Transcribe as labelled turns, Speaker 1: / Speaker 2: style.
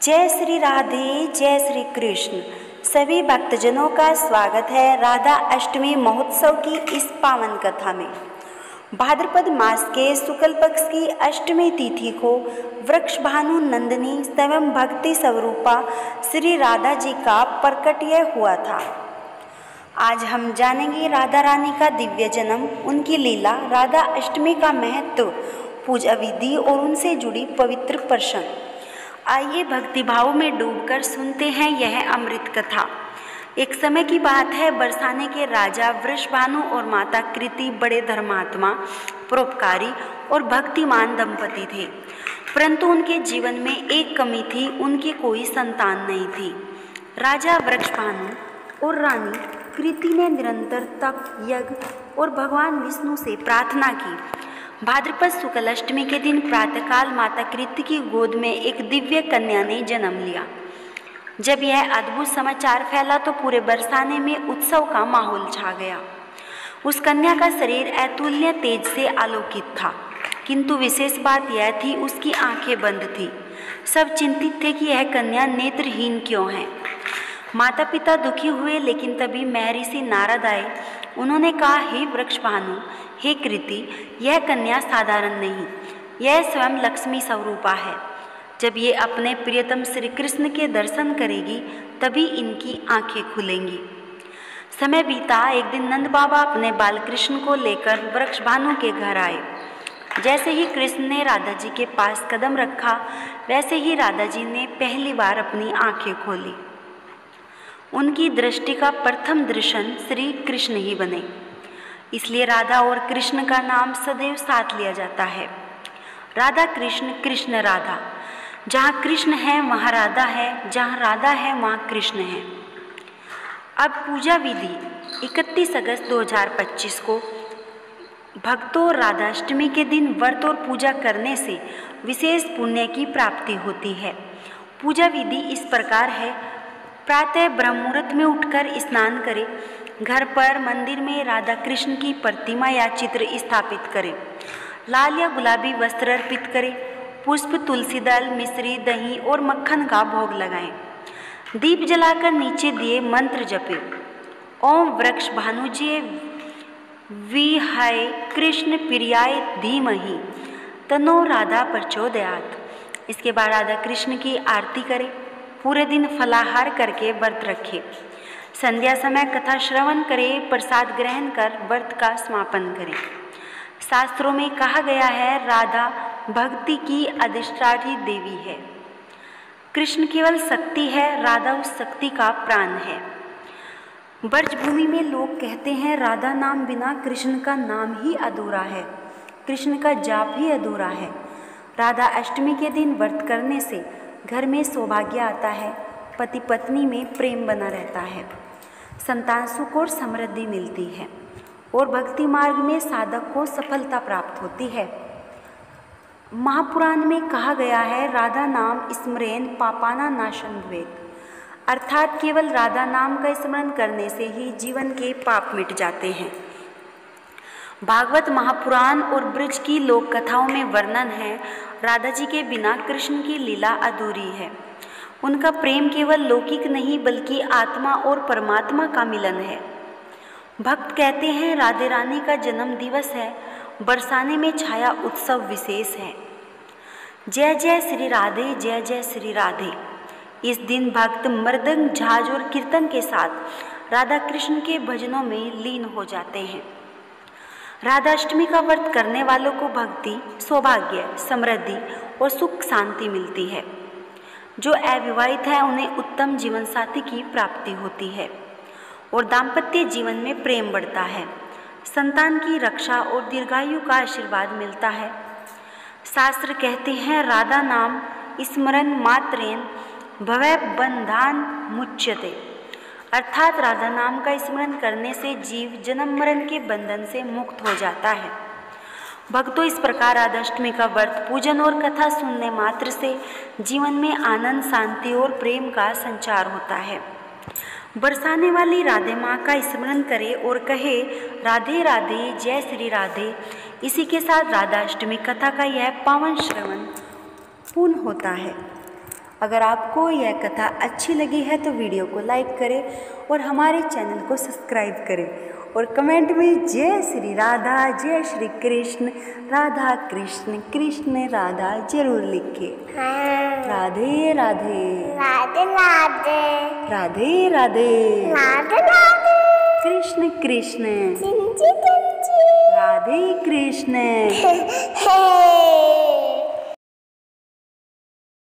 Speaker 1: जय श्री राधे, जय श्री कृष्ण। सभी भक्तजनों का स्वागत है राधा अष्टमी महोत्सव की इस पावन कथा में। भाद्रपद मास के शुक्ल पक्ष की अष्टमी तिथि को वृक्ष भानु नंदिनी स्वयं भक्ति स्वरूपा श्री राधा जी का प्रकट्य हुआ था। आज हम जानेंगे राधा रानी का दिव्य जन्म, उनकी लीला, राधा अष्टमी का महत्व, पूजा विधि और उनसे जुड़ी पवित्र प्रसंग। आइए भक्ति भाव में डूबकर सुनते हैं यह अमृत कथा। एक समय की बात है, बरसाने के राजा वृषभानु और माता कृति बड़े धर्मात्मा, परोपकारी और भक्तिमान दंपति थे, परंतु उनके जीवन में एक कमी थी, उनकी कोई संतान नहीं थी। राजा वृषभानु और रानी कृति ने निरंतर तप, यज्ञ और भगवान विष्णु से प्रार्थना की। भाद्रपद शुक्ल अष्टमी के दिन प्रातःकाल माता कृति की गोद में एक दिव्य कन्या ने जन्म लिया। जब यह अद्भुत समाचार फैला तो पूरे बरसाने में उत्सव का माहौल छा गया। उस कन्या का शरीर अतुल्य तेज से आलोकित था, किंतु विशेष बात यह थी उसकी आंखें बंद थीं। सब चिंतित थे कि यह कन्या नेत्रहीन क्यों है। माता पिता दुखी हुए, लेकिन तभी महर्षि नारद आए। उन्होंने कहा, हे वृषभानु, हे कृति, यह कन्या साधारण नहीं, यह स्वयं लक्ष्मी स्वरूपा है। जब ये अपने प्रियतम श्री कृष्ण के दर्शन करेगी तभी इनकी आंखें खुलेंगी। समय बीता। एक दिन नंद बाबा अपने बाल कृष्ण को लेकर वृषभानु के घर आए। जैसे ही कृष्ण ने राधा जी के पास कदम रखा, वैसे ही राधा जी ने पहली बार अपनी आंखें खोली। उनकी दृष्टि का प्रथम दर्शन श्री कृष्ण ही बने, इसलिए राधा और कृष्ण का नाम सदैव साथ लिया जाता है। राधा कृष्ण, कृष्ण राधा। जहाँ कृष्ण है वहाँ राधा है, जहाँ राधा है वहाँ कृष्ण है। अब पूजा विधि। 31 अगस्त 2025 को भक्तों राधा अष्टमी के दिन व्रत और पूजा करने से विशेष पुण्य की प्राप्ति होती है। पूजा विधि इस प्रकार है। प्रातः ब्रह्म मुहूर्त में उठकर स्नान करें। घर पर मंदिर में राधा कृष्ण की प्रतिमा या चित्र स्थापित करें। लाल या गुलाबी वस्त्र अर्पित करें। पुष्प, तुलसी दल, मिश्री, दही और मक्खन का भोग लगाएं। दीप जलाकर नीचे दिए मंत्र जपें। ओम वृषभानुजे विहाय कृष्ण प्रियाय धीमहि तन्नो राधा प्रचोदयात्। इसके बाद राधा कृष्ण की आरती करें। पूरे दिन फलाहार करके व्रत रखें। संध्या समय कथा श्रवण करें। प्रसाद ग्रहण कर व्रत का समापन करें। शास्त्रों में कहा गया है, राधा भक्ति की अधिष्ठात्री देवी है। कृष्ण केवल शक्ति है, राधा उस शक्ति का प्राण है। ब्रजभूमि में लोग कहते हैं, राधा नाम बिना कृष्ण का नाम ही अधूरा है, कृष्ण का जाप ही अधूरा है। राधा अष्टमी के दिन व्रत करने से घर में सौभाग्य आता है, पति पत्नी में प्रेम बना रहता है, संतान सुख और समृद्धि मिलती है और भक्ति मार्ग में साधक को सफलता प्राप्त होती है। महापुराण में कहा गया है, राधा नाम स्मरेन पापाना नाशन भवेत्, अर्थात केवल राधा नाम का स्मरण करने से ही जीवन के पाप मिट जाते हैं। भागवत महापुराण और ब्रज की लोक कथाओं में वर्णन है, राधा जी के बिना कृष्ण की लीला अधूरी है। उनका प्रेम केवल लौकिक नहीं बल्कि आत्मा और परमात्मा का मिलन है। भक्त कहते हैं, राधे रानी का जन्म दिवस है, बरसाने में छाया उत्सव विशेष है। जय जय श्री राधे, जय जय श्री राधे। इस दिन भक्त मृदंग, झांझ और कीर्तन के साथ राधा कृष्ण के भजनों में लीन हो जाते हैं। राधा अष्टमी का व्रत करने वालों को भक्ति, सौभाग्य, समृद्धि और सुख शांति मिलती है। जो अविवाहित है उन्हें उत्तम जीवन साथी की प्राप्ति होती है और दाम्पत्य जीवन में प्रेम बढ़ता है। संतान की रक्षा और दीर्घायु का आशीर्वाद मिलता है। शास्त्र कहते हैं, राधा नाम स्मरण मात्रेन भवै बंधान मुच्यते, अर्थात राधा नाम का स्मरण करने से जीव जन्म मरण के बंधन से मुक्त हो जाता है। भक्तों, इस प्रकार राधा अष्टमी का व्रत, पूजन और कथा सुनने मात्र से जीवन में आनंद, शांति और प्रेम का संचार होता है। बरसाने वाली राधे माँ का स्मरण करे और कहे, राधे राधे, जय श्री राधे। इसी के साथ राधा अष्टमी कथा का यह पावन श्रवण पूर्ण होता है। अगर आपको यह कथा अच्छी लगी है तो वीडियो को लाइक करें और हमारे चैनल को सब्सक्राइब करें और कमेंट में जय श्री राधा, जय श्री कृष्ण, राधा कृष्ण कृष्ण राधा जरूर लिखें। राधे राधे,
Speaker 2: राधे राधे,
Speaker 1: राधे राधे,
Speaker 2: राधे राधे,
Speaker 1: कृष्ण कृष्ण,
Speaker 2: चिंची चिंची,
Speaker 1: राधे कृष्ण।
Speaker 2: हे